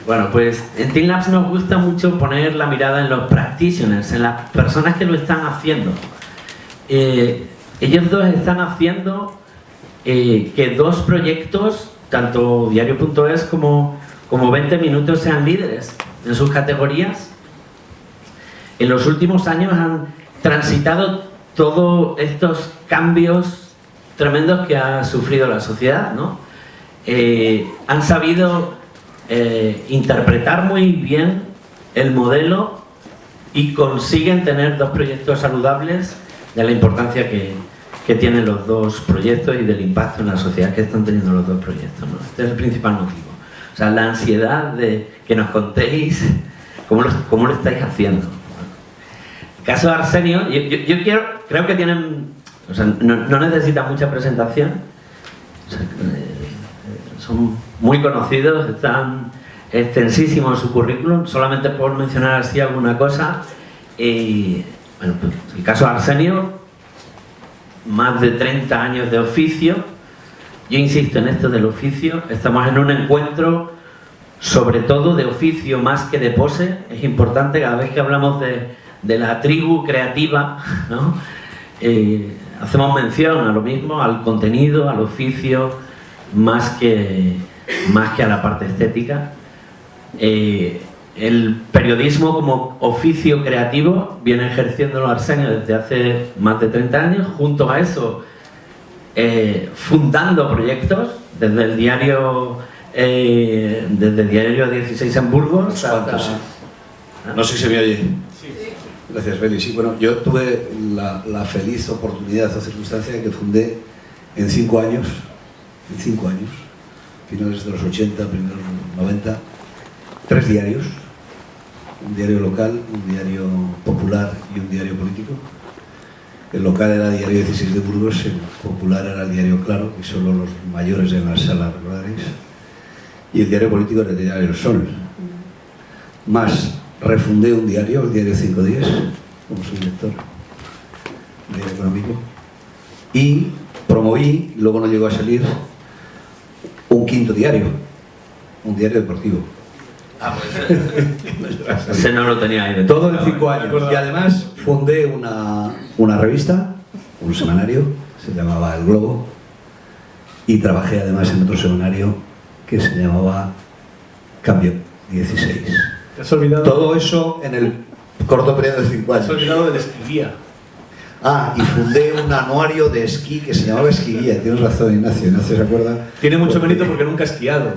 Bueno, pues en TeamLabs nos gusta mucho poner la mirada en los practitioners, en las personas que lo están haciendo. Ellos dos están haciendo que dos proyectos, tanto Diario.es como 20 Minutos, sean líderes en sus categorías. En los últimos años han transitado todos estos cambios tremendos que ha sufrido la sociedad, ¿no? Han sabido interpretar muy bien el modelo y consiguen tener dos proyectos saludables de la importancia que tienen los dos proyectos y del impacto en la sociedad que están teniendo los dos proyectos, ¿no? Este es el principal motivo. O sea, la ansiedad de que nos contéis cómo lo estáis haciendo. El caso de Arsenio, yo creo que tienen, o sea, no necesitan mucha presentación. O sea, son muy conocidos, están extensísimos en su currículum, solamente por mencionar así alguna cosa. Bueno, pues el caso de Arsenio, más de 30 años de oficio. Yo insisto en esto del oficio, estamos en un encuentro sobre todo de oficio más que de pose. Es importante cada vez que hablamos de la tribu creativa, ¿no? Hacemos mención a lo mismo, al contenido, al oficio, más que a la parte estética. El periodismo como oficio creativo viene ejerciéndolo Arsenio desde hace más de 30 años. Junto a eso, fundando proyectos desde el diario 16 en Burgos hasta... No sé si se me oye. Sí. Gracias, Félix. Sí, bueno, yo tuve la feliz oportunidad o circunstancia de que fundé en 5 años, finales de los 80, primeros 90, 3 diarios. Un diario local, un diario popular y un diario político. El local era el diario 16 de Burgos, el popular era el diario Claro, que solo los mayores en la sala recordaréis, y el diario político era el diario El Sol. Más, refundé un diario, el diario 5 días, como soy director, diario económico, y promoví, luego no llegó a salir, un quinto diario, un diario deportivo. Ah, pues ese no lo tenía ahí. Todo en 5 años. Y además fundé una revista, un semanario, se llamaba El Globo, y trabajé además en otro semanario que se llamaba Cambio 16. ¿Te has olvidado? Todo eso en el corto periodo de 5 años. ¿Te has olvidado del esquiguía? Ah, y fundé un anuario de esquí que se llamaba Esquiguía. Tienes razón, Ignacio. Ignacio se acuerda. Tiene mucho mérito porque nunca ha esquiado.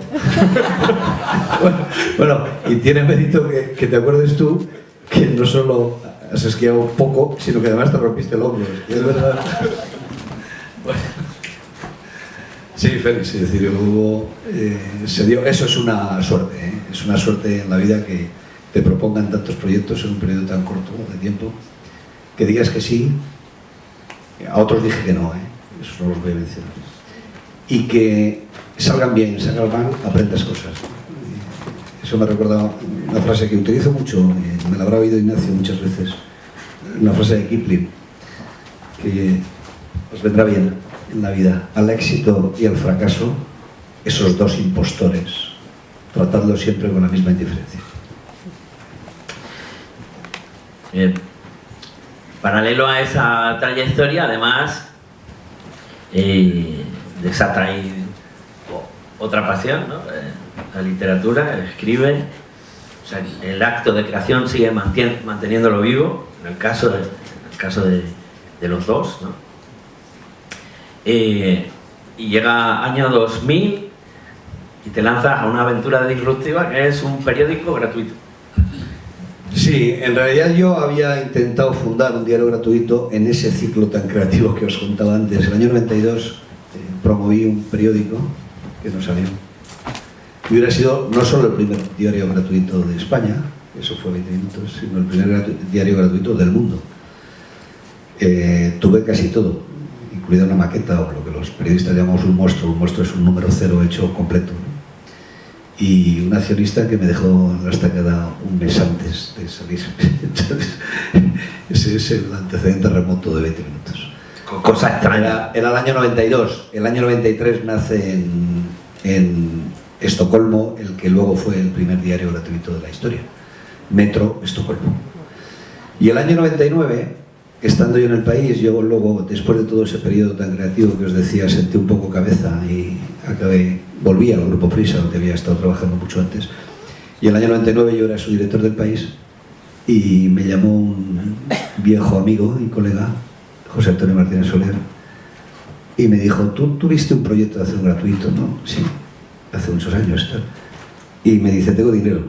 Bueno, y tiene mérito que te acuerdes tú que no solo has esquiado poco, sino que además te rompiste el hombro. Es verdad. Bueno. Sí, Félix, es decir, se dio. Eso es una suerte, ¿eh? Es una suerte en la vida que te propongan tantos proyectos en un periodo tan corto de tiempo, que digas que sí. A otros dije que no, ¿eh? Eso no los voy a mencionar. Y que salgan bien, salgan mal, aprendas cosas. Eso me ha recordado una frase que utilizo mucho, me la habrá oído Ignacio muchas veces, una frase de Kipling, que os vendrá bien en la vida: al éxito y al fracaso, esos dos impostores, tratadlos siempre con la misma indiferencia. Paralelo a esa trayectoria, además, desatrae otra pasión, ¿no? La literatura, escribe. O sea, el acto de creación sigue manteniéndolo vivo, en el caso de los dos, ¿no? Y llega año 2000 y te lanzas a una aventura disruptiva que es un periódico gratuito. Sí, en realidad yo había intentado fundar un diario gratuito en ese ciclo tan creativo que os contaba antes. En el año 92 promoví un periódico que no salió. Y hubiera sido no solo el primer diario gratuito de España, eso fue 20 minutos, sino el primer diario gratuito del mundo. Tuve casi todo, incluida una maqueta, o lo que los periodistas llamamos un monstruo. Un monstruo es un número 0 hecho completo, ¿no? Y un accionista que me dejó en la estacada un mes antes de salir. Entonces, ese es el antecedente remoto de 20 minutos. Cosa extraña. Era el año 92. El año 93 nace en Estocolmo, el que luego fue el primer diario gratuito de la historia, Metro Estocolmo. Y el año 99, estando yo en el país, yo luego, después de todo ese periodo tan creativo que os decía, sentí un poco cabeza y volví al Grupo Prisa, donde había estado trabajando mucho antes. Y el año 99 yo era su director del país y me llamó un viejo amigo y colega, José Antonio Martínez Soler, y me dijo: tú tuviste un proyecto de hacer un gratuito, ¿no? Sí, hace muchos años. Tal. Y me dice: tengo dinero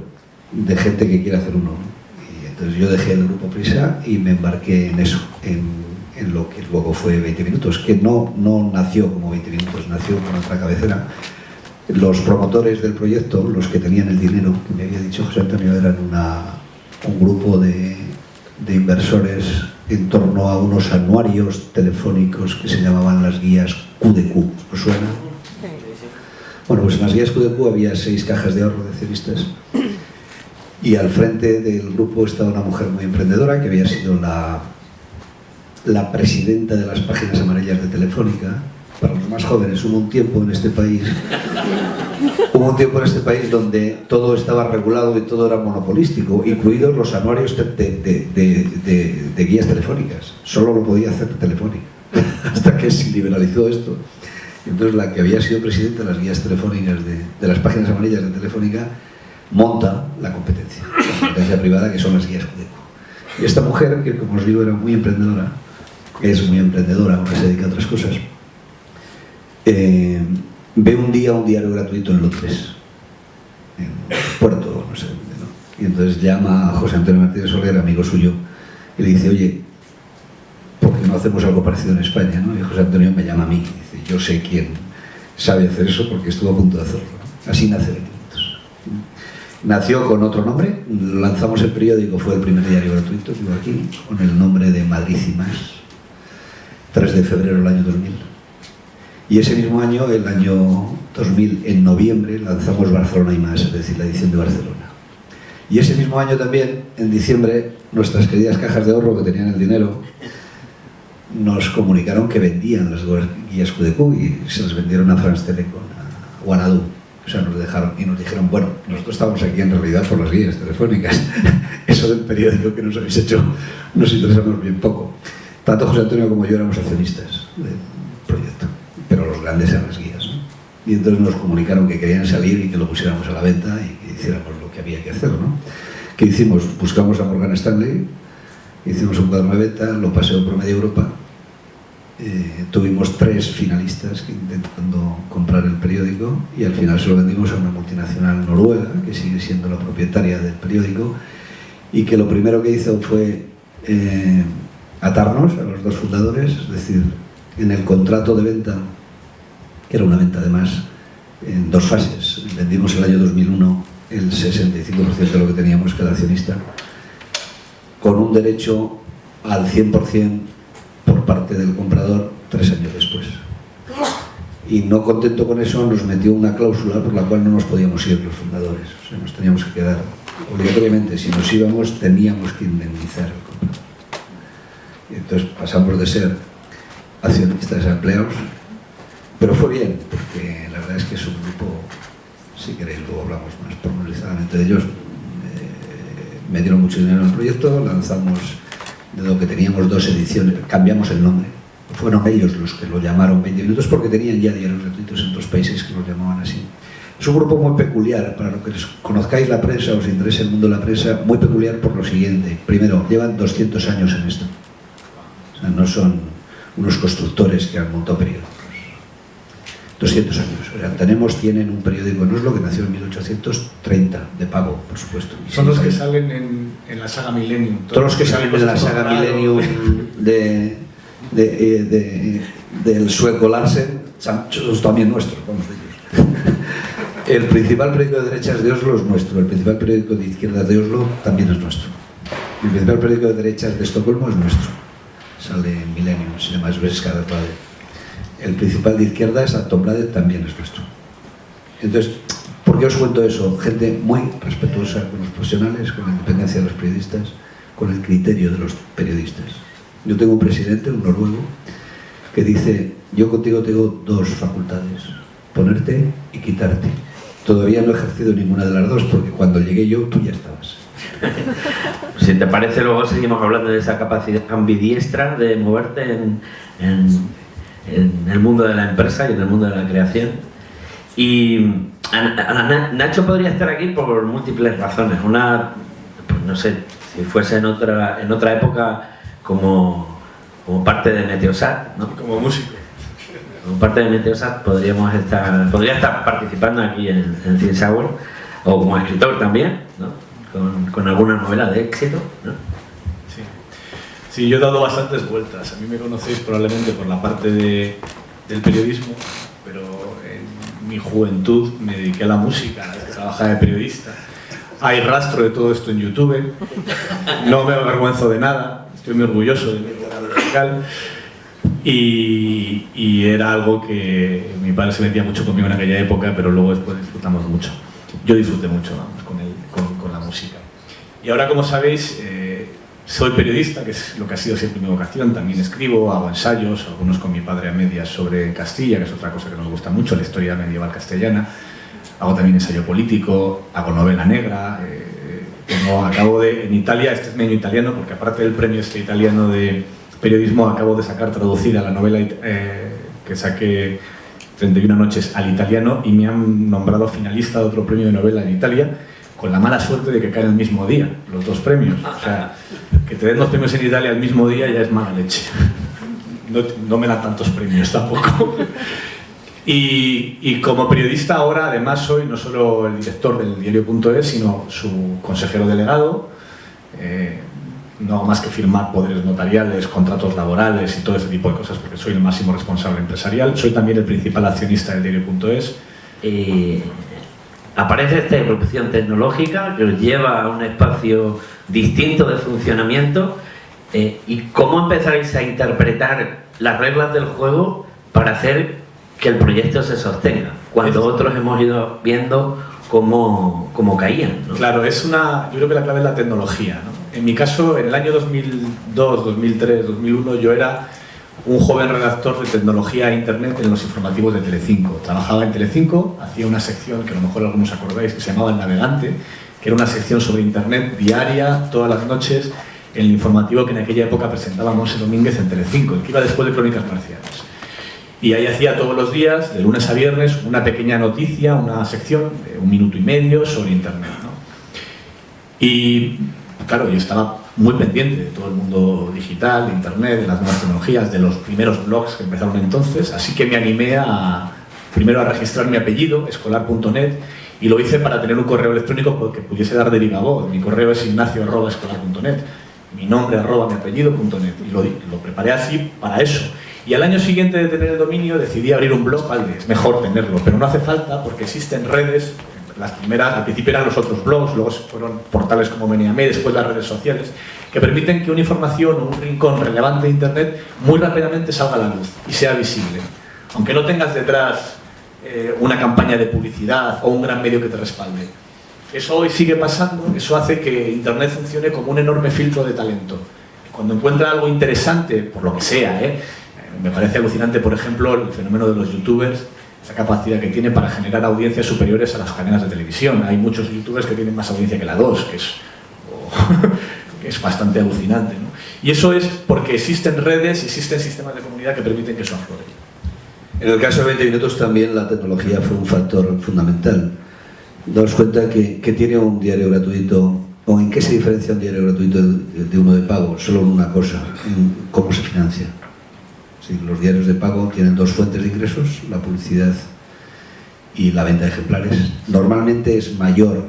de gente que quiere hacer uno. Y entonces yo dejé el Grupo Prisa y me embarqué en eso, en lo que luego fue 20 Minutos, que no nació como 20 Minutos, nació con otra cabecera. Los promotores del proyecto, los que tenían el dinero, que me había dicho José Antonio, eran un grupo de inversores en torno a unos anuarios telefónicos que se llamaban las guías QDQ. ¿Os suena? Bueno, pues en las guías QDQ había 6 cajas de ahorro de accionistas y al frente del grupo estaba una mujer muy emprendedora que había sido la presidenta de las páginas amarillas de Telefónica. Para los más jóvenes, hubo un tiempo en este país donde todo estaba regulado y todo era monopolístico, incluidos los anuarios de guías telefónicas. Solo lo podía hacer Telefónica, hasta que se liberalizó esto. Entonces la que había sido presidenta de las guías telefónicas de las páginas amarillas de Telefónica monta la competencia privada, que son las guías QDQ. Y esta mujer, que como os digo era muy emprendedora, es muy emprendedora, aunque se dedica a otras cosas, ve un día un diario gratuito en Londres, en Puerto, no sé dónde, ¿no? Y entonces llama a José Antonio Martínez Soler, amigo suyo, y le dice: oye, ¿por qué no hacemos algo parecido en España, ¿no? Y José Antonio me llama a mí y dice: yo sé quién sabe hacer eso porque estuvo a punto de hacerlo, ¿no? Así nace 20 Minutos. Nació con otro nombre, lanzamos el periódico, fue el primer diario gratuito, digo aquí, con el nombre de Madrid y Más, 3 de febrero del año 2000. Y ese mismo año, el año 2000, en noviembre, lanzamos Barcelona y Más, es decir, la edición de Barcelona. Y ese mismo año también, en diciembre, nuestras queridas cajas de ahorro que tenían el dinero nos comunicaron que vendían las guías QDQ y se las vendieron a France Telecom, a Wanadoo. O sea, nos dejaron y nos dijeron: bueno, nosotros estamos aquí en realidad por las guías telefónicas. Eso del periódico que nos habéis hecho nos interesamos bien poco. Tanto José Antonio como yo éramos accionistas del proyecto, pero los grandes eran las guías, ¿no? Y entonces nos comunicaron que querían salir y que lo pusiéramos a la venta y que hiciéramos lo que había que hacer, ¿no? ¿Qué hicimos? Buscamos a Morgan Stanley, hicimos un cuaderno de venta, lo paseó por media Europa. Tuvimos 3 finalistas que intentando comprar el periódico y al final se lo vendimos a una multinacional noruega que sigue siendo la propietaria del periódico y que lo primero que hizo fue atarnos a los 2 fundadores, es decir, en el contrato de venta, que era una venta además en 2 fases. Vendimos el año 2001 el 65% de lo que teníamos cada accionista, con un derecho al 100% por parte del comprador 3 años después. Y no contento con eso, nos metió una cláusula por la cual no nos podíamos ir los fundadores. O sea, nos teníamos que quedar obligatoriamente. Si nos íbamos, teníamos que indemnizar al comprador. Y entonces pasamos de ser accionistas a empleados, pero fue bien, porque la verdad es que es un grupo, si queréis luego hablamos más pormenorizadamente de ellos. Me dieron mucho dinero en el proyecto, lanzamos de lo que teníamos 2 ediciones, cambiamos el nombre. Fueron ellos los que lo llamaron 20 Minutos porque tenían ya diarios gratuitos en otros países que los llamaban así. Es un grupo muy peculiar, para lo que conozcáis la prensa, os interese el mundo de la prensa, muy peculiar por lo siguiente. Primero, llevan 200 años en esto. O sea, no son unos constructores que han montado periódicos. 200 años. O sea, tienen un periódico en Oslo que nació en 1830, de pago, por supuesto. Son los que salen en la saga Millennium. Todos los que salen en la saga Millennium del sueco Larsen, son también nuestros, vamos a ellos. El principal periódico de derechas de Oslo es nuestro, el principal periódico de izquierdas de Oslo también es nuestro. El principal periódico de derechas de Estocolmo es nuestro. Sale en Millennium, se llama Svenska Dagbladet. El principal de izquierdas, Aftonbladet, también es nuestro. Entonces, ¿por qué os cuento eso? Gente muy respetuosa con los profesionales, con la independencia de los periodistas, con el criterio de los periodistas. Yo tengo un presidente, un noruego, que dice: yo contigo tengo 2 facultades, ponerte y quitarte. Todavía no he ejercido ninguna de las dos, porque cuando llegué yo, tú ya estabas. Si te parece, luego seguimos hablando de esa capacidad ambidiestra de moverte en el mundo de la empresa y en el mundo de la creación. Y Nacho podría estar aquí por múltiples razones. Una, pues no sé, si fuese en otra época como parte de Meteosat, ¿no? Como músico. Como parte de Meteosat podría estar participando aquí en CienSour, o como escritor también, ¿no? Con alguna novela de éxito, ¿no? Sí, yo he dado bastantes vueltas. A mí me conocéis probablemente por la parte del periodismo, pero en mi juventud me dediqué a la música, trabajaba de periodista. Hay rastro de todo esto en YouTube, no me avergüenzo de nada, estoy muy orgulloso de mi legado musical. Y era algo que mi padre se metía mucho conmigo en aquella época, pero luego después disfrutamos mucho. Yo disfruté mucho, vamos, con la música. Y ahora, como sabéis, soy periodista, que es lo que ha sido siempre mi vocación. También escribo, hago ensayos, algunos con mi padre a medias sobre Castilla, que es otra cosa que nos gusta mucho, la historia medieval castellana. Hago también ensayo político, hago novela negra. En Italia, este es medio italiano, porque aparte del premio italiano de periodismo, acabo de sacar traducida la novela que saqué 31 noches al italiano, y me han nombrado finalista de otro premio de novela en Italia, con la mala suerte de que caen el mismo día, los dos premios. O sea, que te den los premios en Italia el mismo día ya es mala leche. No me dan tantos premios tampoco. Y como periodista ahora, además, soy no solo el director del diario.es, sino su consejero delegado. No hago más que firmar poderes notariales, contratos laborales y todo ese tipo de cosas, porque soy el máximo responsable empresarial. Soy también el principal accionista del diario.es. Aparece esta irrupción tecnológica que os lleva a un espacio distinto de funcionamiento. ¿Y cómo empezáis a interpretar las reglas del juego para hacer que el proyecto se sostenga, cuando otros hemos ido viendo cómo caían, ¿no? Claro, yo creo que la clave es la tecnología, ¿no? En mi caso, en el año 2002, 2003, 2001, yo era un joven redactor de tecnología e internet en los informativos de Telecinco. Trabajaba en Telecinco, hacía una sección que a lo mejor algunos acordáis, que se llamaba El Navegante, que era una sección sobre internet diaria, todas las noches, en el informativo que en aquella época presentaba Monse Domínguez en Telecinco, el que iba después de Crónicas Marcianas. Y ahí hacía todos los días, de lunes a viernes, una pequeña noticia, una sección de 1 minuto y medio sobre internet, ¿no? Y claro, yo estaba muy pendiente de todo el mundo digital, de internet, de las nuevas tecnologías, de los primeros blogs que empezaron entonces, así que me animé primero a registrar mi apellido, escolar.net, y lo hice para tener un correo electrónico que pudiese dar de viva voz. Mi correo es ignacio@escolar.net, mi nombre @mi apellido.net, y lo preparé así para eso. Y al año siguiente de tener el dominio decidí abrir un blog. Vale, es mejor tenerlo, pero no hace falta, porque existen redes. Las primeras, al principio eran los otros blogs, luego fueron portales como Meneame, después las redes sociales, que permiten que una información o un rincón relevante de internet muy rápidamente salga a la luz y sea visible. Aunque no tengas detrás una campaña de publicidad o un gran medio que te respalde. Eso hoy sigue pasando, eso hace que internet funcione como un enorme filtro de talento. Cuando encuentra algo interesante, por lo que sea, me parece alucinante, por ejemplo, el fenómeno de los youtubers, esa capacidad que tiene para generar audiencias superiores a las cadenas de televisión. Hay muchos youtubers que tienen más audiencia que la 2, que es bastante alucinante, ¿no? Y eso es porque existen redes, existen sistemas de comunidad que permiten que eso aflore. En el caso de 20 minutos también la tecnología fue un factor fundamental. Daos cuenta que tiene un diario gratuito, o en qué se diferencia un diario gratuito de uno de pago, solo en una cosa, en cómo se financia. Sí, los diarios de pago tienen dos fuentes de ingresos, la publicidad y la venta de ejemplares. Normalmente es mayor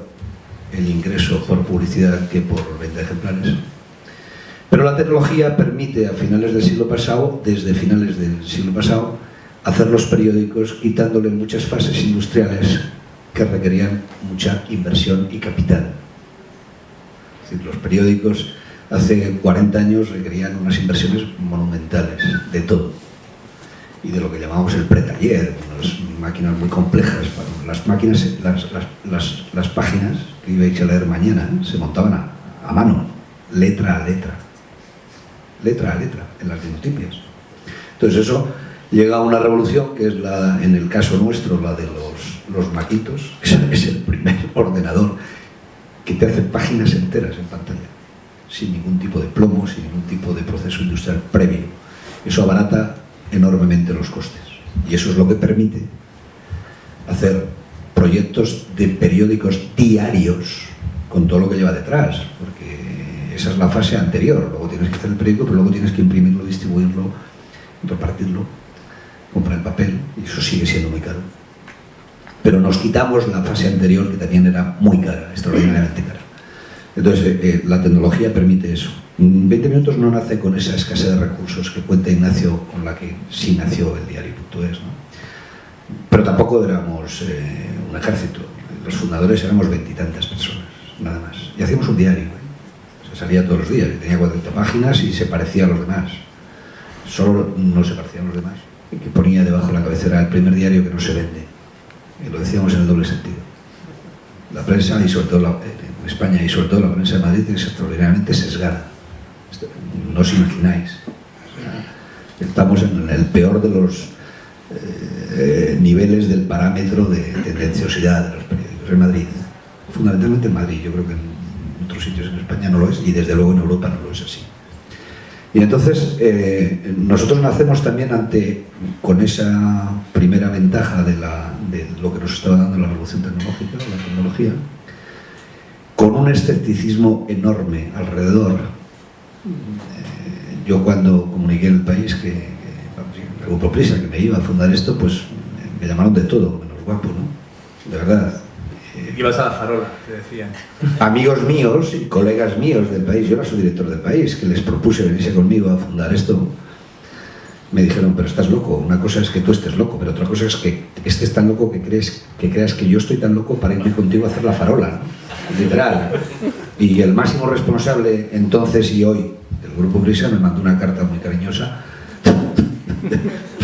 el ingreso por publicidad que por venta de ejemplares. Pero la tecnología permite desde finales del siglo pasado, hacer los periódicos quitándole muchas fases industriales que requerían mucha inversión y capital. Es decir, los periódicos hace 40 años requerían unas inversiones monumentales, de todo. Y de lo que llamamos el pretaller, unas máquinas muy complejas. Las máquinas, las páginas que ibais a leer mañana, se montaban a mano, letra a letra, en las dinotipias. Entonces eso llega una revolución que es en el caso nuestro, la de los maquitos, que es el primer ordenador que te hace páginas enteras en pantalla, sin ningún tipo de plomo, sin ningún tipo de proceso industrial previo. Eso abarata enormemente los costes y eso es lo que permite hacer proyectos de periódicos diarios con todo lo que lleva detrás, porque esa es la fase anterior. Luego tienes que hacer el periódico, pero luego tienes que imprimirlo, distribuirlo, repartirlo, comprar el papel, y eso sigue siendo muy caro. Pero nos quitamos la fase anterior, que también era muy cara, extraordinariamente cara. Entonces, la tecnología permite eso. 20 minutos no nace con esa escasez de recursos que cuenta Ignacio, con la que sí nació el diario.es, ¿no? Pero tampoco éramos un ejército. Los fundadores éramos 20 y tantas personas, nada más. Y hacíamos un diario, Se salía todos los días, y tenía 40 páginas y se parecía a los demás. Solo no se parecían a los demás. Y que ponía debajo de la cabecera el primer diario que no se vende. Y lo decíamos en el doble sentido. La prensa, y sobre todo en España, y sobre todo la prensa de Madrid, es extraordinariamente sesgada. No os imagináis. Estamos en el peor de los niveles del parámetro de tendenciosidad de los periódicos en Madrid. Fundamentalmente en Madrid, yo creo que en otros sitios en España no lo es, y desde luego en Europa no lo es así. Y entonces nosotros nacemos también con esa primera ventaja de lo que nos estaba dando la revolución tecnológica, la tecnología, con un escepticismo enorme alrededor. Yo cuando comuniqué en El País que el Grupo Prisa, que me iba a fundar esto, pues me llamaron de todo, menos guapo, ¿no? De verdad. Ibas a la farola, te decían. Amigos míos y colegas míos del País, yo era su director del País, que les propuse venirse conmigo a fundar esto, me dijeron, pero estás loco. Una cosa es que tú estés loco, pero otra cosa es que estés tan loco que creas que yo estoy tan loco para irme contigo a hacer la farola, ¿no? Literal. Y el máximo responsable entonces y hoy del Grupo Prisa me mandó una carta muy cariñosa,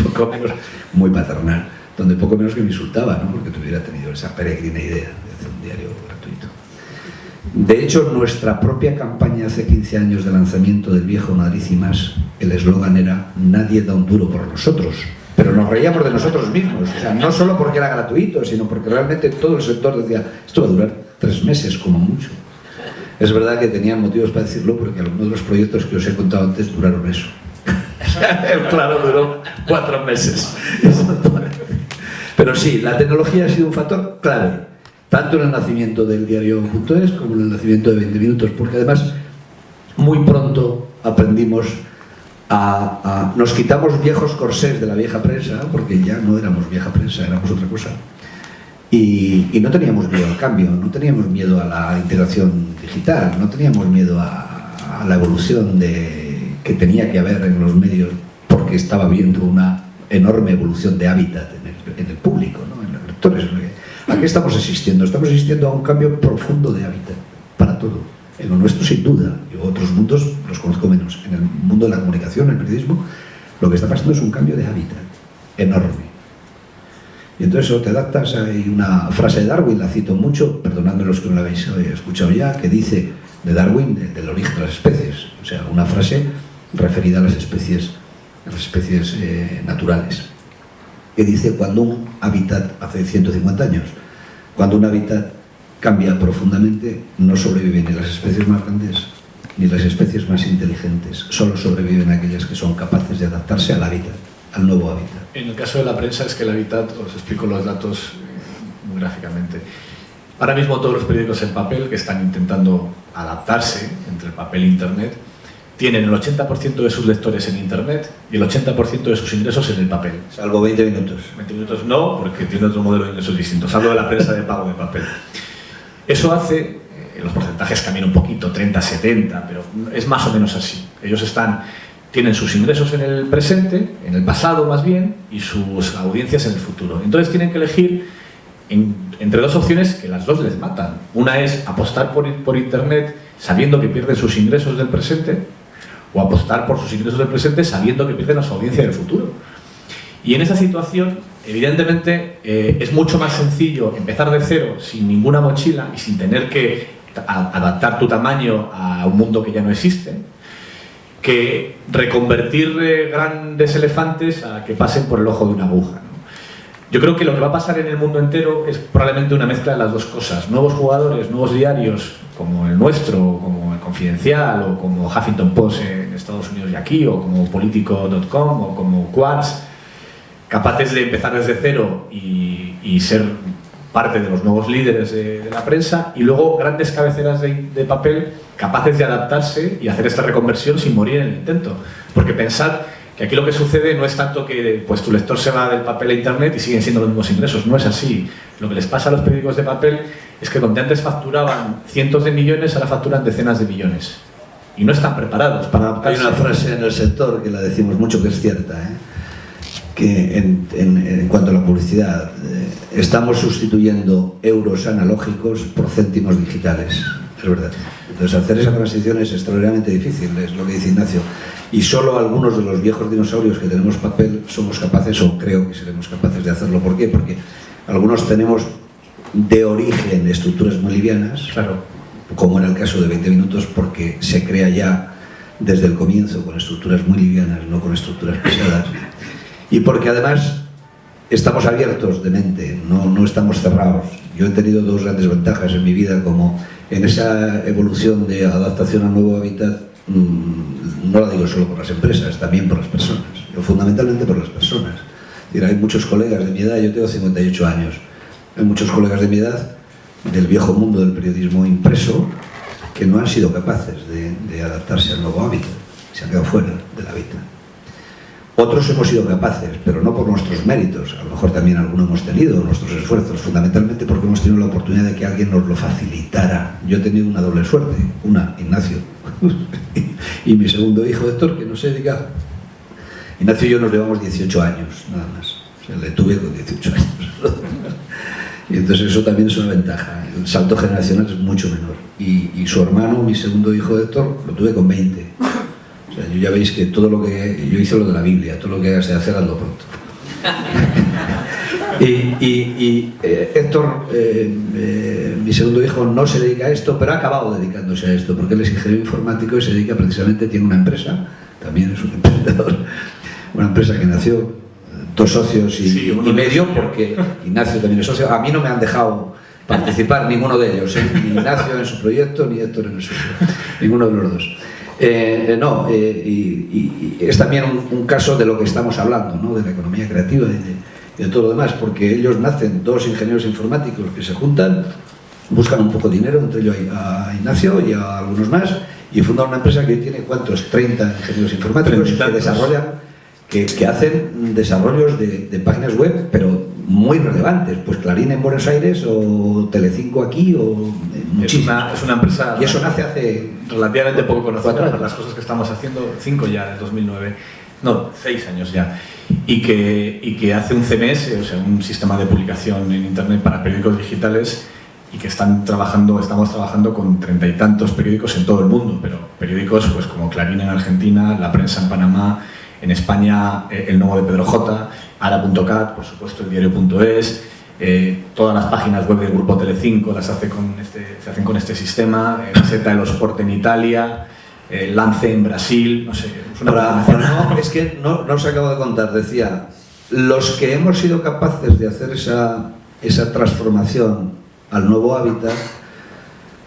poco menos, muy paternal, donde poco menos que me insultaba, ¿no? Porque tuviera tenido esa peregrina idea de hacer un diario gratuito. De hecho, nuestra propia campaña hace 15 años de lanzamiento del Viejo Madrid y Más, el eslogan era "Nadie da un duro por nosotros", pero nos reíamos de nosotros mismos, o sea, no solo porque era gratuito, sino porque realmente todo el sector decía, esto va a durar 3 meses como mucho. Es verdad que tenían motivos para decirlo, porque algunos de los proyectos que os he contado antes duraron eso. El Claro duró 4 meses. Pero sí, la tecnología ha sido un factor clave, tanto en el nacimiento del diario.es como en el nacimiento de 20 minutos, porque además muy pronto aprendimos nos quitamos viejos corsés de la vieja prensa, porque ya no éramos vieja prensa, éramos otra cosa, y no teníamos miedo al cambio, no teníamos miedo a la integración digital, no teníamos miedo a la evolución que tenía que haber en los medios, porque estaba viendo una enorme evolución de hábitat en el público, ¿no? En los lectores. ¿A qué estamos asistiendo? Estamos asistiendo a un cambio profundo de hábitat para todo. En lo nuestro, sin duda. Yo otros mundos los conozco menos. En el mundo de la comunicación, el periodismo, lo que está pasando es un cambio de hábitat enorme. Y entonces eso te adaptas. Hay una frase de Darwin, la cito mucho, perdonadme los que no la habéis escuchado ya, que dice de Darwin, del origen de las especies. O sea, una frase referida a las especies naturales, que dice cuando un hábitat, hace 150 años, cuando un hábitat cambia profundamente, no sobreviven ni las especies más grandes ni las especies más inteligentes, solo sobreviven aquellas que son capaces de adaptarse al hábitat, al nuevo hábitat. En el caso de la prensa es que el hábitat, os explico los datos muy gráficamente. Ahora mismo todos los periódicos en papel que están intentando adaptarse entre el papel e internet tienen el 80% de sus lectores en internet y el 80% de sus ingresos en el papel. Salvo 20 minutos. 20 minutos no, porque tiene otro modelo de ingresos distintos. Hablo de la prensa de pago de papel. Eso hace, los porcentajes cambian un poquito, 30-70, pero es más o menos así. Ellos tienen sus ingresos en el presente, en el pasado más bien, y sus audiencias en el futuro. Entonces tienen que elegir entre dos opciones que las dos les matan. Una es apostar por internet sabiendo que pierden sus ingresos del presente, o apostar por sus ingresos del presente sabiendo que pierden a su audiencia del futuro. Y en esa situación, evidentemente, es mucho más sencillo empezar de cero, sin ninguna mochila y sin tener que adaptar tu tamaño a un mundo que ya no existe, que reconvertir grandes elefantes a que pasen por el ojo de una aguja, ¿no? Yo creo que lo que va a pasar en el mundo entero es probablemente una mezcla de las dos cosas. Nuevos jugadores, nuevos diarios, como el nuestro, como el Confidencial, o como Huffington Post en Estados Unidos y aquí, o como Politico.com, o como Quartz, capaces de empezar desde cero y ser parte de los nuevos líderes de la prensa, y luego grandes cabeceras de papel capaces de adaptarse y hacer esta reconversión sin morir en el intento. Porque pensad que aquí lo que sucede no es tanto que pues, tu lector se va del papel a internet y siguen siendo los mismos ingresos, no es así. Lo que les pasa a los periódicos de papel es que donde antes facturaban cientos de millones, ahora facturan decenas de millones. Y no están preparados para adaptarse. Hay una frase en el sector que la decimos mucho que es cierta, que en cuanto a la publicidad, estamos sustituyendo euros analógicos por céntimos digitales, es verdad. Entonces hacer esa transición es extraordinariamente difícil, es lo que dice Ignacio. Y solo algunos de los viejos dinosaurios que tenemos papel somos capaces, o creo que seremos capaces de hacerlo. ¿Por qué? Porque algunos tenemos de origen estructuras muy livianas, claro, como en el caso de 20 minutos, porque se crea ya desde el comienzo con estructuras muy livianas, no con estructuras pesadas, y porque además estamos abiertos de mente, no estamos cerrados. Yo he tenido dos grandes ventajas en mi vida, como en esa evolución de adaptación al nuevo hábitat. No la digo solo por las empresas, también por las personas, yo fundamentalmente por las personas. Es decir, hay muchos colegas de mi edad, yo tengo 58 años, hay muchos colegas de mi edad del viejo mundo del periodismo impreso que no han sido capaces de adaptarse al nuevo hábitat, se han quedado fuera del hábitat. Otros hemos sido capaces, pero no por nuestros méritos, a lo mejor también alguno hemos tenido, nuestros esfuerzos, fundamentalmente porque hemos tenido la oportunidad de que alguien nos lo facilitara. Yo he tenido una doble suerte, una, Ignacio, y mi segundo hijo, Héctor, que no se dedica. Ignacio y yo nos llevamos 18 años, nada más. O sea, le tuve con 18 años. Y entonces eso también es una ventaja. El salto generacional es mucho menor. Y su hermano, mi segundo hijo, Héctor, lo tuve con 20. O sea, yo ya veis que todo lo que... Yo hice lo de la Biblia, todo lo que hagas de hacer, hazlo pronto. Héctor, mi segundo hijo, no se dedica a esto, pero ha acabado dedicándose a esto, porque él es ingeniero informático y se dedica precisamente, tiene una empresa, también es un emprendedor, una empresa que nació, dos socios y medio, porque Ignacio también es socio. A mí no me han dejado participar ninguno de ellos, ni Ignacio en su proyecto, ni Héctor en el suyo, ninguno de los dos. Y es también un caso de lo que estamos hablando, ¿no? De la economía creativa y de todo lo demás, porque ellos nacen dos ingenieros informáticos que se juntan, buscan un poco de dinero, entre ellos a Ignacio y a algunos más, y fundan una empresa que tiene, ¿cuántos? 30 ingenieros informáticos que desarrollan, que hacen desarrollos de páginas web, pero muy relevantes, pues Clarín en Buenos Aires o Telecinco aquí o muchísimas. Es una empresa, y eso nace hace relativamente poco conocida por las cosas que estamos haciendo, 5 ya, en 2009, no, 6 años ya, y que hace un CMS, o sea, un sistema de publicación en internet para periódicos digitales, y que estamos trabajando con 30 y tantos periódicos en todo el mundo, pero periódicos pues como Clarín en Argentina, La Prensa en Panamá, en España El Nuevo de Pedro J, Ara.cat, por supuesto el diario.es, todas las páginas web del grupo Telecinco se hacen con este sistema, Gazzetta dello Sport en Italia, Lance en Brasil, no sé. Es que no os acabo de contar, decía, los que hemos sido capaces de hacer esa transformación al nuevo hábitat,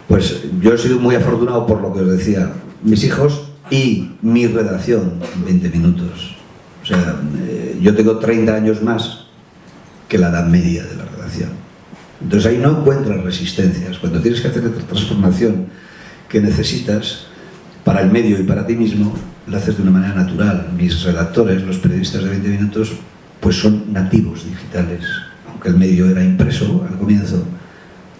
pues yo he sido muy afortunado por lo que os decía, mis hijos y mi redacción, 20 minutos. O sea, yo tengo 30 años más que la edad media de la redacción. Entonces ahí no encuentras resistencias. Cuando tienes que hacer esta transformación que necesitas para el medio y para ti mismo, lo haces de una manera natural. Mis redactores, los periodistas de 20 minutos, pues son nativos digitales. Aunque el medio era impreso al comienzo,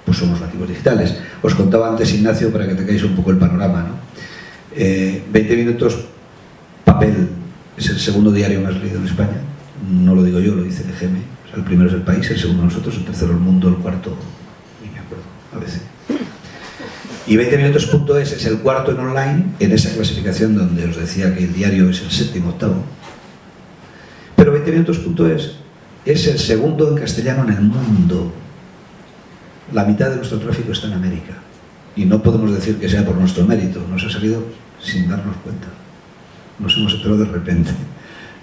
pues somos nativos digitales. Os contaba antes, Ignacio, para que tengáis un poco el panorama, ¿no? 20 minutos, papel, es el segundo diario más leído en España. No lo digo yo, lo dice el EGM. O sea, el primero es El País, el segundo nosotros, el tercero El Mundo, el cuarto, ni me acuerdo, a veces. Y 20minutos.es es el cuarto en online, en esa clasificación donde os decía que el diario es el séptimo, octavo. Pero 20minutos.es es el segundo en castellano en el mundo. La mitad de nuestro tráfico está en América. Y no podemos decir que sea por nuestro mérito, nos ha salido sin darnos cuenta. nos hemos enterado de repente,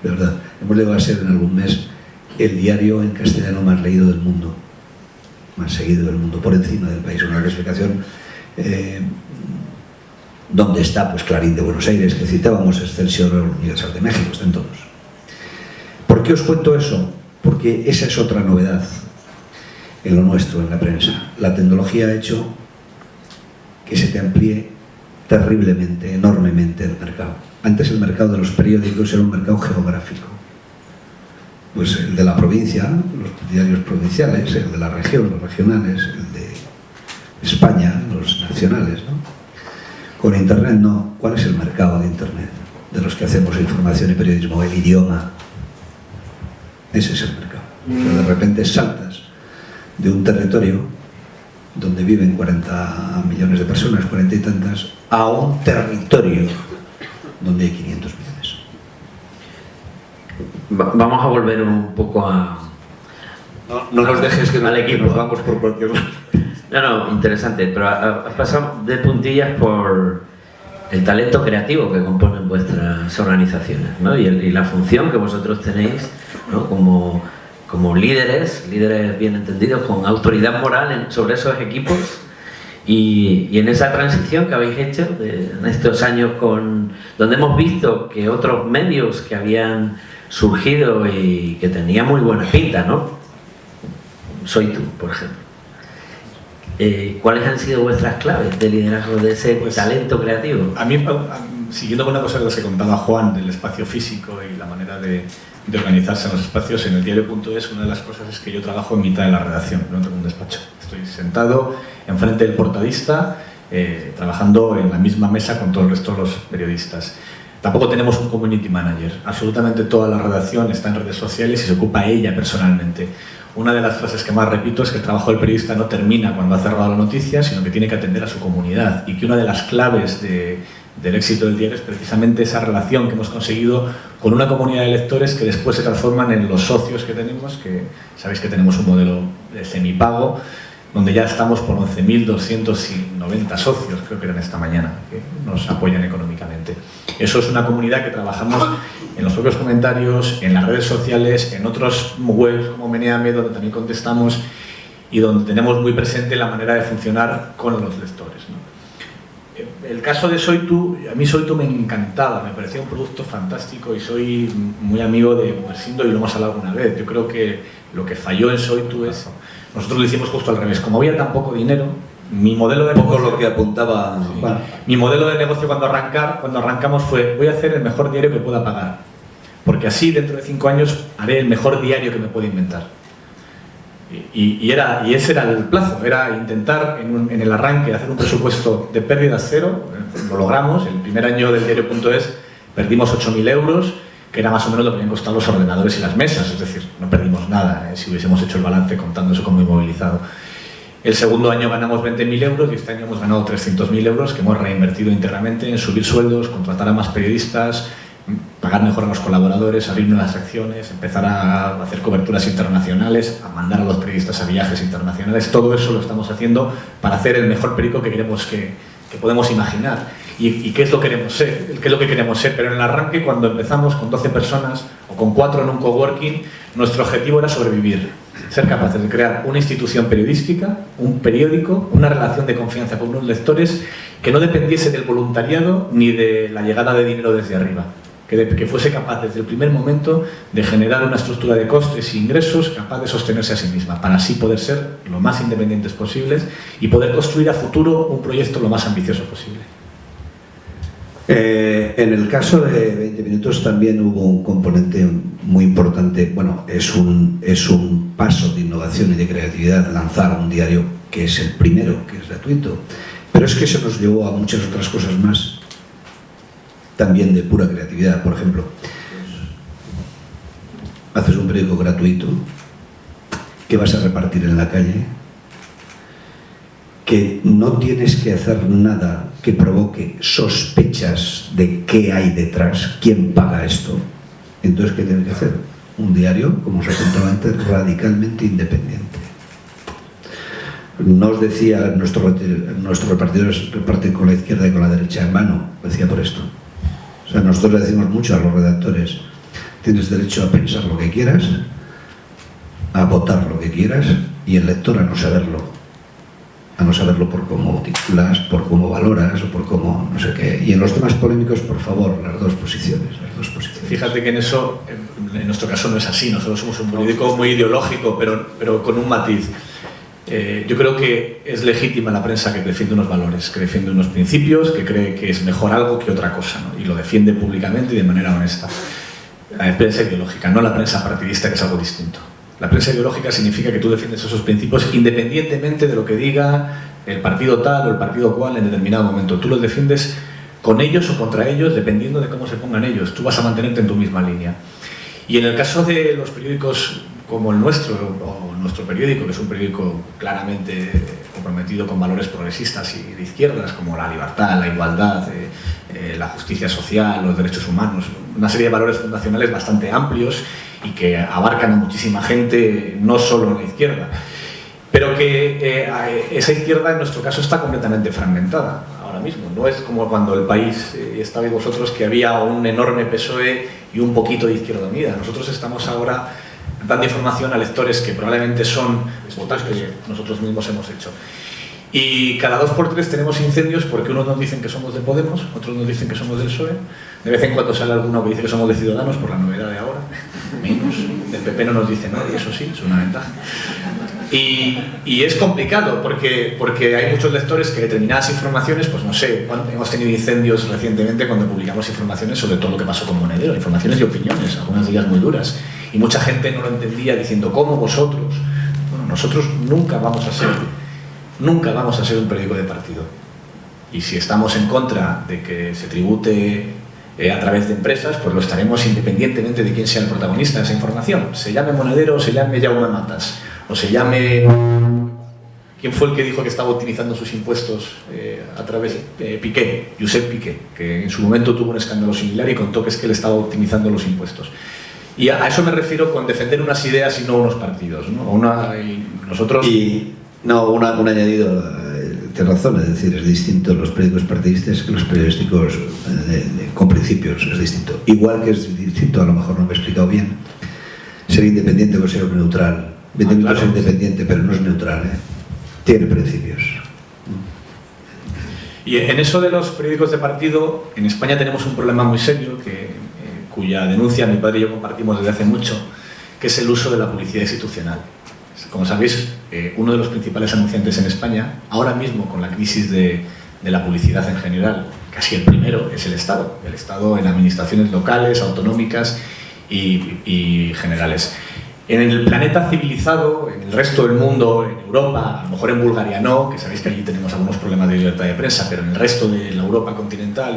de verdad. Hemos llegado a ser en algún mes el diario en castellano más leído del mundo, más seguido del mundo, por encima del País. Una clasificación donde está pues Clarín de Buenos Aires, que citábamos, Excelsior, Universal de México, están todos. ¿Por qué os cuento eso? Porque esa es otra novedad en lo nuestro, en la prensa. La tecnología ha hecho que se te amplíe terriblemente, enormemente el mercado. Antes el mercado de los periódicos era un mercado geográfico. Pues el de la provincia, los diarios provinciales, el de la región, los regionales, el de España, los nacionales, ¿no? Con Internet no. ¿Cuál es el mercado de Internet? De los que hacemos información y periodismo, el idioma. Ese es el mercado. O sea, de repente saltas de un territorio donde viven 40 millones de personas, 40 y tantas, a un territorio donde hay 500 millones. Vamos a volver un poco a... No nos dejes que al equipo. nos vamos por cualquier lado. No, interesante, pero has pasado de puntillas por el talento creativo que componen vuestras organizaciones, ¿no? y la función que vosotros tenéis, ¿no? como líderes bien entendidos, con autoridad moral sobre esos equipos y en esa transición que habéis hecho en estos años donde hemos visto que otros medios que habían surgido y que tenían muy buena pinta, ¿no? Soy Tú, por ejemplo. ¿Cuáles han sido vuestras claves de liderazgo de ese talento creativo? A mí, siguiendo con una cosa de las que contaba Juan, del espacio físico y la manera de organizarse en los espacios, en el diario.es una de las cosas es que yo trabajo en mitad de la redacción, no tengo un despacho. Estoy sentado enfrente del portadista, trabajando en la misma mesa con todo el resto de los periodistas. Tampoco tenemos un community manager. Absolutamente toda la redacción está en redes sociales y se ocupa ella personalmente. Una de las frases que más repito es que el trabajo del periodista no termina cuando ha cerrado la noticia, sino que tiene que atender a su comunidad, y que una de las claves del éxito del diario es precisamente esa relación que hemos conseguido con una comunidad de lectores que después se transforman en los socios que tenemos, que sabéis que tenemos un modelo de semipago, donde ya estamos por 11.290 socios, creo que eran esta mañana, que nos apoyan económicamente. Eso es una comunidad que trabajamos en los propios comentarios, en las redes sociales, en otros webs como Meneame, donde también contestamos y donde tenemos muy presente la manera de funcionar con los lectores, ¿no? El caso de Soy Tú, a mí Soy Tú me encantaba, me parecía un producto fantástico y soy muy amigo de Gumersindo y lo hemos hablado alguna vez. Yo creo que lo que falló en Soy Tú es... Nosotros lo hicimos justo al revés. Como había tan poco dinero, mi modelo de negocio... lo que apuntaba... Sí, bueno, mi modelo de negocio cuando arrancamos fue: voy a hacer el mejor diario que pueda pagar, porque así dentro de 5 años haré el mejor diario que me pueda inventar. Y ese era el plazo, era intentar en el arranque hacer un presupuesto de pérdidas cero. Lo logramos. El primer año del diario.es perdimos 8.000 euros, que era más o menos lo que habían costado los ordenadores y las mesas, es decir, no perdimos nada, si hubiésemos hecho el balance contando eso como inmovilizado. El segundo año ganamos 20.000 euros y este año hemos ganado 300.000 euros que hemos reinvertido íntegramente en subir sueldos, contratar a más periodistas, pagar mejor a los colaboradores, abrir nuevas secciones, empezar a hacer coberturas internacionales, a mandar a los periodistas a viajes internacionales. Todo eso lo estamos haciendo para hacer el mejor periódico que queremos que podemos imaginar. ¿Y qué es lo que queremos ser? ¿Qué es lo que queremos ser? Pero en el arranque, cuando empezamos con 12 personas o con 4 en un coworking, nuestro objetivo era sobrevivir, ser capaces de crear una institución periodística, un periódico, una relación de confianza con unos lectores que no dependiese del voluntariado ni de la llegada de dinero desde arriba, que fuese capaz desde el primer momento de generar una estructura de costes e ingresos capaz de sostenerse a sí misma, para así poder ser lo más independientes posibles y poder construir a futuro un proyecto lo más ambicioso posible. En el caso de 20 minutos también hubo un componente muy importante. Bueno, es un paso de innovación y de creatividad lanzar un diario que es el primero, que es gratuito, pero es que se nos llevó a muchas otras cosas más también de pura creatividad. Por ejemplo, haces un periódico gratuito que vas a repartir en la calle, que no tienes que hacer nada que provoque sospechas de qué hay detrás, quién paga esto. Entonces, ¿qué tienes que hacer? Un diario, como os apuntaba antes, radicalmente independiente. No os decía, nuestros repartidores reparten con la izquierda y con la derecha en mano, lo decía por esto. O sea, nosotros le decimos mucho a los redactores, tienes derecho a pensar lo que quieras, a votar lo que quieras, y el lector a no saberlo por cómo titulas, por cómo valoras o por cómo no sé qué. Y en los temas polémicos, por favor, las dos posiciones. Fíjate que en eso, en nuestro caso no es así. Nosotros somos un periódico muy ideológico, pero con un matiz. Yo creo que es legítima la prensa que defiende unos valores, que defiende unos principios, que cree que es mejor algo que otra cosa, ¿no? Y lo defiende públicamente y de manera honesta. La prensa ideológica, no la prensa partidista, que es algo distinto. La prensa ideológica significa que tú defiendes esos principios independientemente de lo que diga el partido tal o el partido cual en determinado momento. Tú los defiendes con ellos o contra ellos, dependiendo de cómo se pongan ellos. Tú vas a mantenerte en tu misma línea. Y en el caso de los periódicos como el nuestro, o nuestro periódico, que es un periódico claramente comprometido con valores progresistas y de izquierdas, como la libertad, la igualdad, la justicia social, los derechos humanos, una serie de valores fundacionales bastante amplios y que abarcan a muchísima gente, no solo en la izquierda, pero que esa izquierda en nuestro caso está completamente fragmentada ahora mismo. No es como cuando El País estabais vosotros, que había un enorme PSOE y un poquito de Izquierda Unida. Nosotros estamos ahora dando información a lectores que probablemente son votos que nosotros mismos hemos hecho. Y cada 2 por 3 tenemos incendios porque unos nos dicen que somos de Podemos, otros nos dicen que somos del PSOE. De vez en cuando sale alguno que dice que somos de Ciudadanos, por la novedad de ahora. Menos. Del PP no nos dice nadie, eso sí, es una ventaja. Y es complicado porque hay muchos lectores que determinadas informaciones, pues no sé, hemos tenido incendios recientemente cuando publicamos informaciones sobre todo lo que pasó con Monedero, informaciones y opiniones, algunas de ellas muy duras. Y mucha gente no lo entendía diciendo, ¿cómo vosotros? Bueno, nosotros nunca vamos a ser un periódico de partido. Y si estamos en contra de que se tribute a través de empresas, pues lo estaremos independientemente de quién sea el protagonista de esa información. Se llame Monedero, o se llame Jaume Matas, o se llame... ¿Quién fue el que dijo que estaba optimizando sus impuestos a través de Piqué? Josep Piqué, que en su momento tuvo un escándalo similar y contó que es que él estaba optimizando los impuestos. Y a eso me refiero con defender unas ideas y no unos partidos, ¿no? Nosotros... Y no, un añadido, tienes razón, es decir, es distinto los periódicos partidistas que los periodísticos con principios, es distinto. Igual que es distinto, a lo mejor no me he explicado bien, ser independiente o ser neutral. Claro. Es independiente, pero no es neutral, ¿eh? Tiene principios. Y en eso de los periódicos de partido, en España tenemos un problema muy serio cuya denuncia mi padre y yo compartimos desde hace mucho, que es el uso de la publicidad institucional. Como sabéis, uno de los principales anunciantes en España, ahora mismo con la crisis de la publicidad en general, casi el primero, es el Estado. El Estado en administraciones locales, autonómicas y generales. En el planeta civilizado, en el resto del mundo, en Europa, a lo mejor en Bulgaria no, que sabéis que allí tenemos algunos problemas de libertad de prensa, pero en el resto de la Europa continental